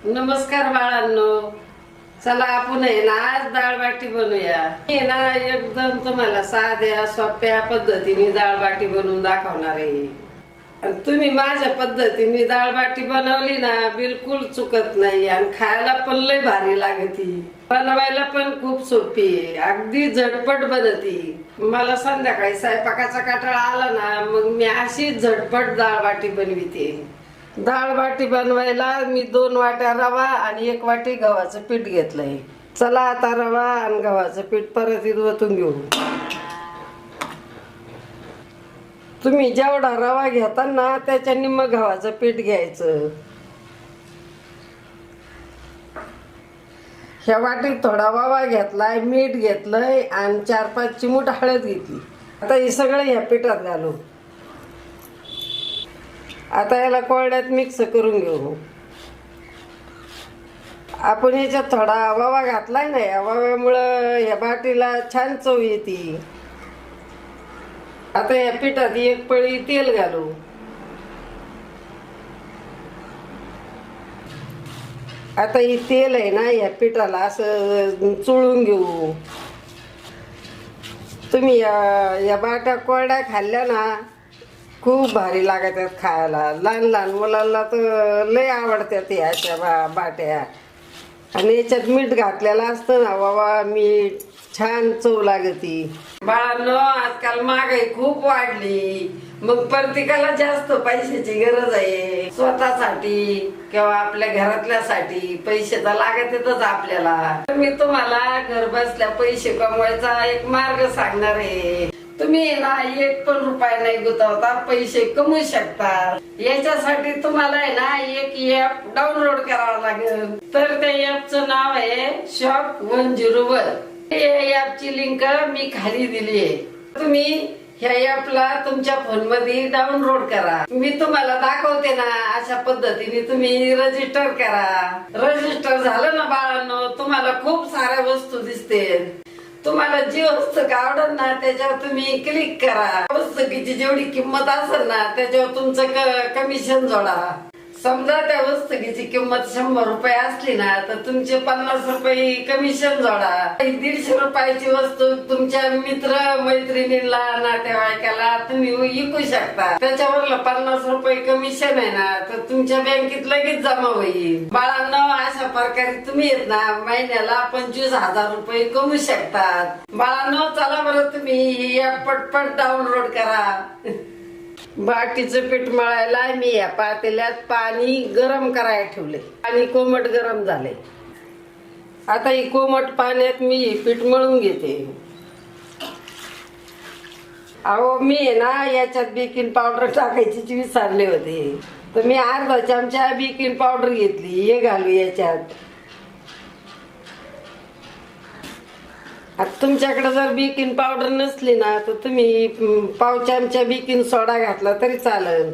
नमस्कार बाळांनो, चला आपण आहे ना आज डाळ बाटी बनवूया। मी ना एकदम तुम्हाला साध्या सोप्या पद्धतीने डाळ बाटी बनवून दाखवणार आहे। आणि तुम्ही माझ्या पद्धतीने डाळ बाटी बनवली ना बिलकुल चुकत नाही आणि खायला पण लय भारी लागती। बनवायला पण खूप सोपी आहे, अगदी झटपट बनती। मला संध्याकाळी स्वयंपाकाचा कंटाळा आला ना मग मी अशी झटपट डाळ बाटी बनविते। डाळ बाटी बनवायला मी 2 वाट्या रवा आणि 1 वाटी गव्हाचं पीठ घेतलंय। चला आता रवा आणि गव्हाचं पीठ परत ओतून घेऊ। तुम्ही जेवढा रवा घेता ना त्याच्या निम्म गव्हाचं पीठ घ्यायचं। ह्या वाटीत थोडा रवा घेतलाय, मीठ घेतलंय आणि 4-5 चिमूट हळद घेतली। आता हे सगळं ह्या पिठात घालू। आता याला कोरड्यात मिक्स करून घेऊ। आपण याच्यात थोडा ओवा घातलाय ना, या ओव्यामुळे या बाटीला छान चव येते। आता या पिठात 1 पळी तेल घालू। आता ही तेल आहे ना या पिठाला असं चुळून घेऊ। तुम्ही या बाट्या कोरड्या खाल्ल्या ना खूप भारी लागतात खायला। लहान लहान मुलांना तर लय आवडतात अशा बाट्या। आणि याच्यात मीठ घातलेलं असतं ना, बाबा मीठ छान चव लागती। बाळांनो, आजकाल महागाई खूप वाढली, मग प्रत्येकाला जास्त पैशाची गरज आहे। स्वतःसाठी किंवा आपल्या घरातल्यासाठी पैसे तर लागतातच आपल्याला। मी तुम्हाला घर बसल्या पैसे कमवायचा एक मार्ग सांगणार आहे। तुम्ही ना 1 पण रुपया नाही गुंतवता पैसे कमवू शकता। याच्यासाठी तुम्हाला आहे ना एक ऍप डाउनलोड करावं लागेल। तर त्या ऍपचं नाव आहे शॉप 101। या ऍपची लिंक मी खाली दिली आहे। तुम्ही ह्या ऍपला तुमच्या फोन मध्ये डाउनलोड करा। मी तुम्हाला दाखवते ना अशा पद्धतीने तुम्ही रजिस्टर करा। रजिस्टर झालं ना बाळांनो, तुम्हाला खूप साऱ्या वस्तू दिसतील। तुम्हाला जी वस्तू आवडत ना त्याच्यावर तुम्ही क्लिक करा। वस्तूची जेवढी किंमत असेल ना त्याच्यावर तुमचं कमिशन जोडा। समजा त्या वस्तूची किंमत 100 रुपये असली ना तर तुमचे 50 रुपये कमिशन जोडा। 150 रुपयाची वस्तू तुमच्या मित्र मैत्रिणीला नातेवाईकाला तुम्ही विकू शकता। त्याच्यावरला 50 रुपये कमिशन आहे ना तर तुमच्या बँकेत लगेच जमा होईल। बाळांनो, अशा प्रकारे तुम्ही येत ना महिन्याला 25,000 रुपये कमवू शकतात। बाळांनो, चला बरं तुम्ही ही ऍप पटपट डाउनलोड करा। बाटीचं पीठ मळायला मी या पातेल्यात पाणी गरम करायला ठेवले। पाणी कोमट गरम झाले। आता ही कोमट पाण्यात मी पीठ मळून घेते। अहो, मी आहे ना याच्यात बेकिंग पावडर टाकायची विसरले होते, तर मी अर्धा चमचा बेकिंग पावडर घेतली। हे घालू याच्यात। आता तुमच्याकडे जर बेकिंग पावडर नसली ना तर तुम्ही पाव चमचा बेकिंग सोडा घातला तरी चालेल।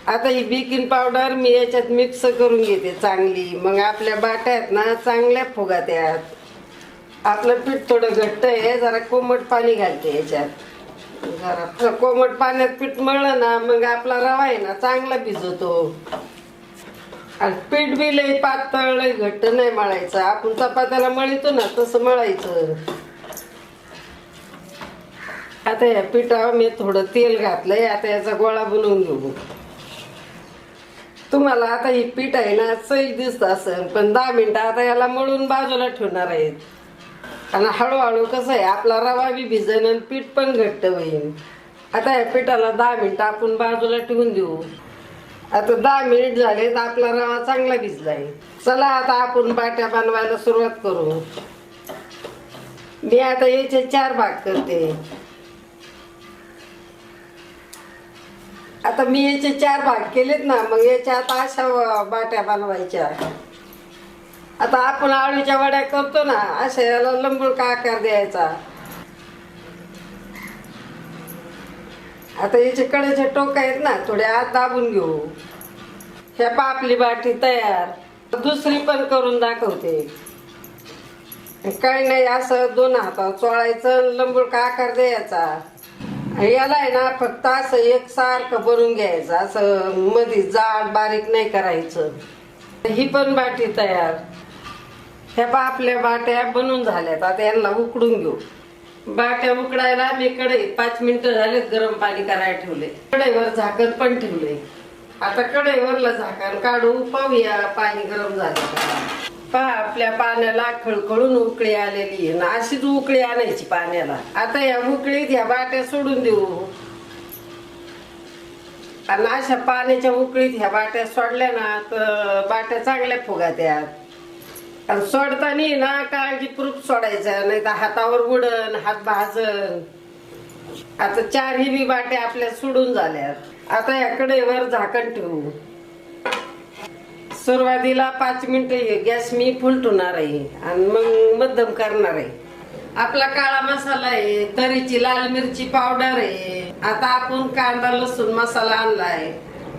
आता ही बेकिंग पावडर मी याच्यात मिक्स करून घेते चांगली। मग आपल्या बाट्यात ना चांगल्या फुगात्यात। आपलं पीठ थोडं घट्ट आहे, जरा कोमट पाणी घालते याच्यात। जरा कोमट पाण्यात पीठ मळलं ना मग आपला रवा आहे ना चांगला भिजतो। आणि पीठ बी लय पातळ लय घट्ट नाही मळायचं। आपण चपात्याला मळतो ना तसं मळायचं। आता या पिठावर मी थोडं तेल घातलंय। आता याचा गोळा बनवून घेऊ। तुम्हाला आता ही पीठ आहे ना सही दिसत असेल, पण 10 मिनिटं आता याला मळून बाजूला ठेवणार आहेत। आणि हळूहळू कसं आहे आपला रवा बी भिजेल आणि पीठ पण घट्ट होईल। आता या पिठाला 10 मिनिटं आपण बाजूला ठेवून देऊ। आता 10 मिनिट झाले तर आपला रवा चांगला भिजलाय। चला आता आपण बाट्या बनवायला सुरुवात करू। मी आता याचे 4 भाग करते। आता मी याचे 4 भाग केलेत ना, मग याच्या आता अशा बाट्या बनवायच्या। आता आपण आळूच्या वड्या करतो ना अशा याला लंबूळका आकार द्यायचा। आता याचे कडेचे टोक आहेत ना थोडे आत दाबून घेऊ। ह्या आपली बाटी तयार। दुसरी पण करून दाखवते। काही नाही, असं 2 हातावर चोळायचं, लंबूळका आकार द्यायचा। याला आहे ना फक्त असं एकसारखं भरून घ्यायचं, असं मध्ये जाड बारीक नाही करायचं। ही पण बाटी तयार. ह्या आपल्या बाट्या बनून झाल्यात. आता यांना उकडून घेऊ. बाट्या उकडायला मी कढईत 5 मिनिटं झालेत गरम पाणी करायला ठेवले. कढईवर झाकण पण ठेवले. आता कढईवरला झाकण काढू, पाहूया पाणी गरम झालं का. पहा आपल्या पाण्याला खळखळून उकळी आलेली आहे ना. अशीच उकळी आणायची पाण्याला. आता या उकळीत ह्या बाट्या सोडून देऊ आणि अशा पाण्याच्या उकळीत ह्या बाट्या सोडल्या ना तर बाट्या चांगल्या फुगात्यात. आणि सोडताना ना काळजीपूर्वक सोडायचं, नाही तर हातावर उडन, हात भाजन. आता 4ही बी बाट्या आपल्या सोडून झाल्यात. आता या कढईवर झाकण ठेवू. सुरुवातीला 5 मिनिटं गॅस मी फुल ठेवणार आहे आणि मग मध्यम करणार आहे. आपला काळा मसाला आहे, तरीची लाल मिरची पावडर आहे. आता आपण कांदा लसूण मसाला आणलाय.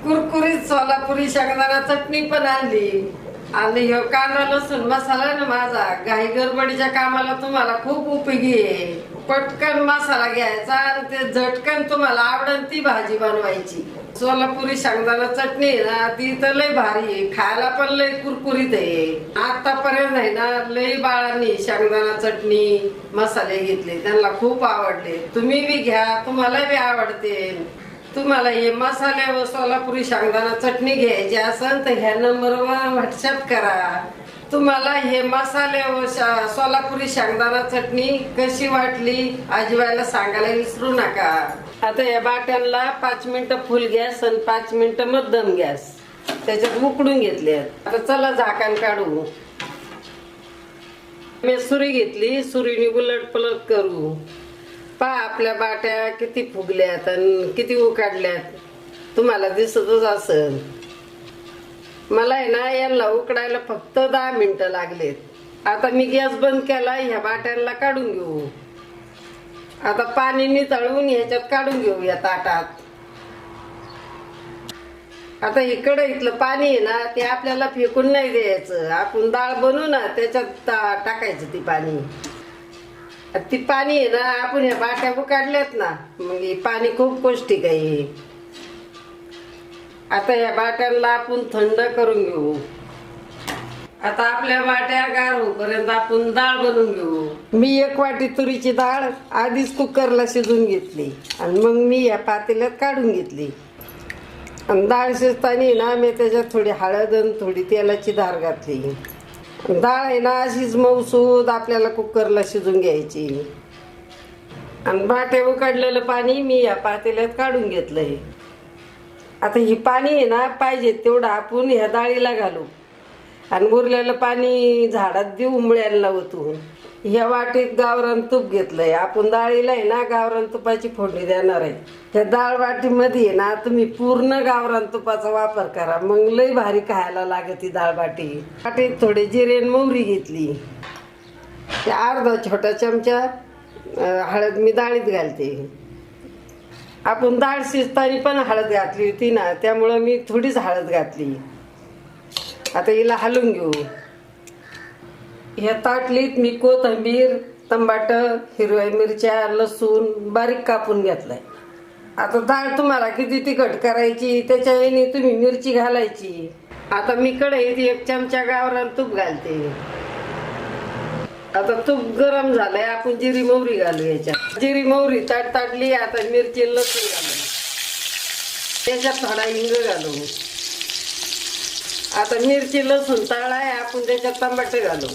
कुरकुरीत सोलापुरी शेंगदाणा चटणी पण आणली. आणि ह्यो कांदा लसूण मसाला ना माझा घाई गडबडीच्या कामाला तुम्हाला खूप उपयोगी आहे. पटकन मसाला घ्यायचा आणि ते झटकन तुम्हाला आवडन ती भाजी बनवायची. सोलापुरी शेंगदाणा चटणी आहे ना ती तर लय भारी आहे, खायला पण लय कुरकुरीत आहे. आतापर्यंत आहे ना लय बाळांनी शेंगदाणा चटणी मसाले घेतले, त्यांना खूप आवडले. तुम्ही बी घ्या, तुम्हाला बी आवडते. तुम्हाला हे मसाले व सोलापुरी शेंगदाणा चटणी घ्यायची असेल तर ह्या नंबरवर व्हॉट्सअप करा. तुम्हाला हे मसाले व सोलापुरी शेंगदाणा चटणी कशी वाटली अजिबायला सांगायला विसरू नका. आता या बाट्यांना 5 मिनिटं फुल गॅस आणि 5 मिनिटं मध्यम गॅस त्याच्यात उकडून घेतले. आता चला झाकण काढू. मी सुरी घेतली, सुरीने उलट पलट करू. पहा आपल्या बाट्या किती फुगल्यात आणि किती उकाडल्यात, तुम्हाला दिसतच असेल. मला आहे ना यांना उकडायला फक्त 10 मिनिटं लागलेत. आता मी गॅस बंद केला. ह्या बाट्यांना काढून घेऊ. आता पाणी नितळून ह्याच्यात काढून घेऊ या ताटात. आता हे कढईतलं पाणी आहे ना ते आपल्याला फेकून नाही द्यायचं. आपण डाळ बनवू ना त्याच्यात टाकायचं ती पाणी. ती पाणी आहे ना आपण ह्या बाट्या उकाडल्यात ना मग पाणी खूप पौष्टिक आहे. आता या बाट्यांना आपण थंड करून घेऊ. आता आपल्या बाट्या गार होईपर्यंत आपण डाळ बनवून घेऊ. मी 1 वाटी तुरीची डाळ आधीच कुकरला शिजून घेतली आणि मग मी या पातेल्यात काढून घेतली. आणि डाळ शिजताना ना मी त्याच्यात थोडी हळद आणि थोडी तेलाची धार घातली. डाळ आहे ना अशीच मऊसूद आपल्याला कुकरला शिजून घ्यायची. आणि बाट्या उकडलेलं पाणी मी या पातेल्यात काढून घेतलंय. आता ही पाणी आहे ना पाहिजे तेवढं आपण ह्या डाळीला घालू आणि उरलेलं पाणी झाडात देऊ मुळ्याला ओतून. ह्या वाटीत गावरान तूप घेतलंय. आपण डाळीला आहे ना गावरान तुपाची फोडणी देणार आहे. त्या डाळ वाटीमध्ये आहे ना तुम्ही पूर्ण गावरान तुपाचा वापर करा, मग लय भारी खायला लागते डाळ बाटी. वाटीत थोडे जिरे आणि मोहरी घेतली. त्या अर्धा छोटा चमचा हळद मी डाळीत घालते. आपण डाळ शिजताना पण हळद घातली होती ना त्यामुळं मी थोडीच हळद घातली. आता हिला हलवून घेऊ. ह्या ताटलीत मी कोथिंबीर, टमाट, हिरव्या मिरच्या, लसूण बारीक कापून घेतलाय. आता डाळ तुम्हाला किती तिखट करायची त्याच्या याने तुम्ही मिरची घालायची. आता मी कढईत 1 चमचा गावरान तूप घालते. आता तूप गरम झालंय, आपण जिरी मोहरी घालू याच्यात. जिरी मोहरी ताटली. आता मिरची लसूण घालू, त्याच्यात थोडा हिंग घालू. आता मिरची लसूण तळाय, आपण त्याच्यात टमाटे घालू.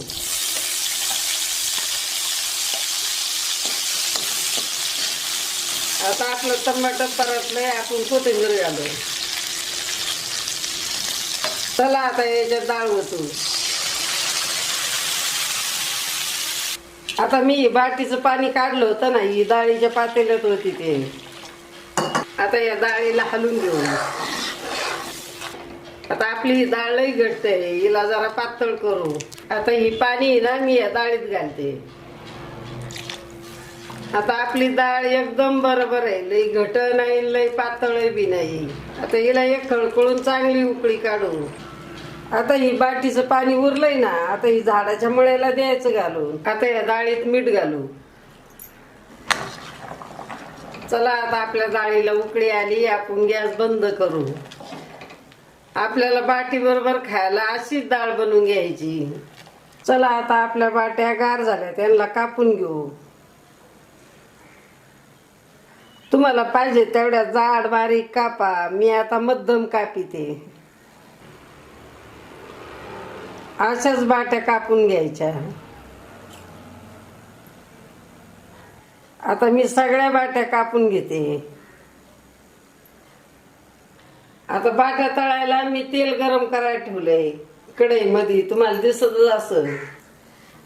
आता आपलं टमाटर परतलंय, आपण कोथिंबीर घालू. चला आता याच्यात डाळ ओतू. आता मी बाटीचं पाणी काढलं होतं ना ही डाळीच्या पातेल्यात होती ते. आता या डाळीला हलवून घेऊ. आता आपली ही डाळ लई घट्ट आहे, हिला जरा पातळ करू. आता ही पाणी ना मी या डाळीत घालते. आता आपली डाळ एकदम बरोबर आहे, लई घट नाही लई पातळ बी नाही. आता हिला एक खळखळून चांगली उकळी काढू. आता ही बाटीचं पाणी उरलंय ना, आता ही झाडाच्या मुळ्याला द्यायचं घालून. आता या डाळीत मीठ घालू. चला आता आपल्या डाळीला उकळी आली, आपण गॅस बंद करू. आपल्याला बाटी बरोबर खायला अशीच डाळ बनवून घ्यायची. चला आता आपल्या बाट्या गार झाल्या, त्यांना कापून घेऊ. तुम्हाला पाहिजे तेवढ्या जाड बारीक कापा, मी आता मध्यम कापीते. अशाच बाट्या कापून घ्यायच्या. आता मी सगळ्या बाट्या कापून घेते. आता बाट्या तळायला मी तेल गरम करायला ठेवलंय कढईमध्ये, तुम्हाला दिसतच असेल.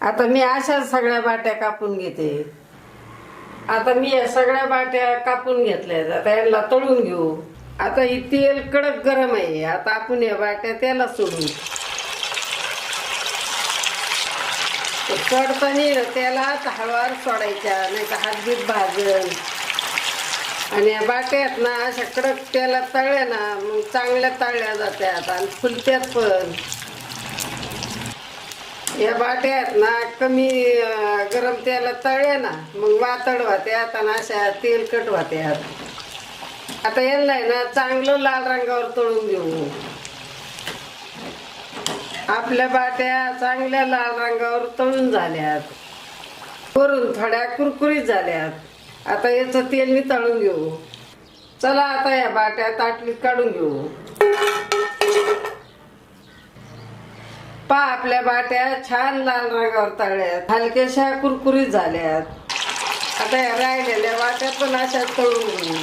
आता मी अशा सगळ्या बाट्या कापून घेते. आता मी या सगळ्या बाट्या कापून घेतल्या, आता यांना तळून घेऊ. आता ही तेल कडक गरम आहे. आता आपण या बाट्या त्याला सोडू. चढताना त्याला हळूवार सोडायच्या, नाही तर हातबीत भाजल. आणि या बाट्या आहेत ना अशा कडक त्याला तळल्या ना मग चांगल्या तळल्या जातात आणि फुलत्यात पण. या बाट्या आहेत ना कमी गरम तेला तळल्या ना मग वातड वाहत्यात आणि अशा तेलकट वाहत्यात. आता यांना आहे ना चांगलं लाल रंगावर तळून घेऊ. आपल्या बाट्या चांगल्या लाल रंगावर तळून झाल्यात, वरून थोड्या कुरकुरीत झाल्यात. आता याचं तेल मी तळून घेऊ. चला आता या बाट्या ताटलीत काढून घेऊ. पहा आपल्या बाट्या छान लाल रंगावर तळल्यात, हलक्याशा कुरकुरीत झाल्यात. आता या राहिलेल्या बाट्या पण अशा तळून घेऊ.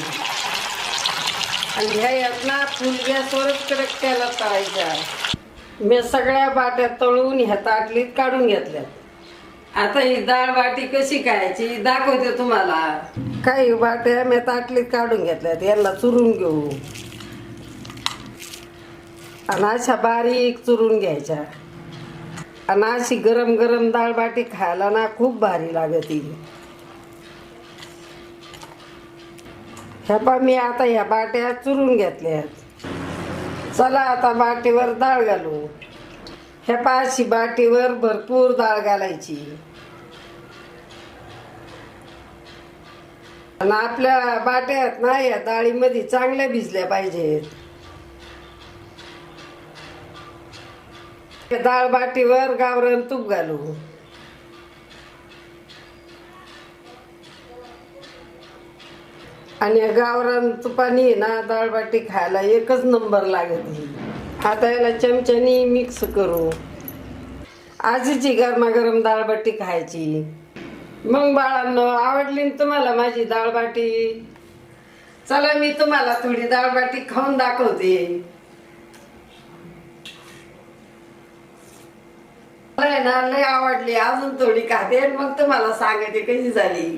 आणि ह्या यात ना फुल गॅसवरच कडक त्याला तळायच्या. मी सगळ्या बाट्या तळून ह्या ताटलीत काढून घेतल्यात. आता ही डाळ बाटी कशी खायची दाखवते तुम्हाला. काही बाट्या मी ताटलीत काढून घेतल्यात, याला चुरून घेऊ. आणि अशा बारीक चुरून घ्यायच्या. आणि अशी गरम गरम डाळ बाटी खायला ना खूप भारी लागते. ह्या पा मी आता ह्या बाट्या चुरून घेतल्यात. चला आता बाटीवर डाळ घालू. ह्या पा अशी बाटीवर भरपूर डाळ घालायची. आणि आपल्या बाट्या आहेत ना या डाळीमध्ये चांगल्या भिजल्या पाहिजेत. डाळ बाटीवर गावरान तूप घालू. आणि गावरान तुपानी ना डाळ बाटी खायला एकच नंबर लागते. आता याला चमच्यानी मिक्स करू. आजीची गरमागरम डाळ बाटी खायची. मग बाळांनो, आवडली ना तुम्हाला माझी डाळ बाटी? चला मी तुम्हाला थोडी डाळ बाटी खाऊन दाखवते. लय ना लय आवडली, अजून थोडी खाते मग तुम्हाला सांगते कशी झाली.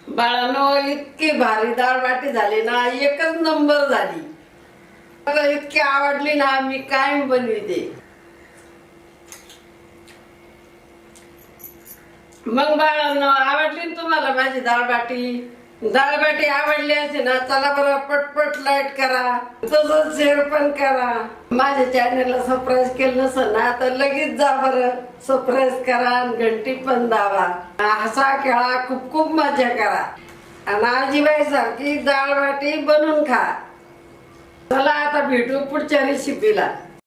बाळांनो, इतकी भारी डाळ बाटी झाली ना, एकच नंबर झाली. मला इतकी आवडली ना मी कायम बनविते. मग बाळांनो, आवडली ना तुम्हाला माझी डाळ बाटी? डाळ बाटी आवडली असेल ना, चला बरं पटपट लाईक करा, तसंच शेअर पण करा. माझ्या चॅनलला सबस्क्राईब केलं नसेल ना तर लगेच जा बरं, सबस्क्राईब करा आणि घंटी पण दाबा. हसा खेळा, खूप खूप मजा करा आणि आजीबाई सारखी डाळ बाटी बनवून खा. चला आता भेटू पुढच्या रेसिपीला.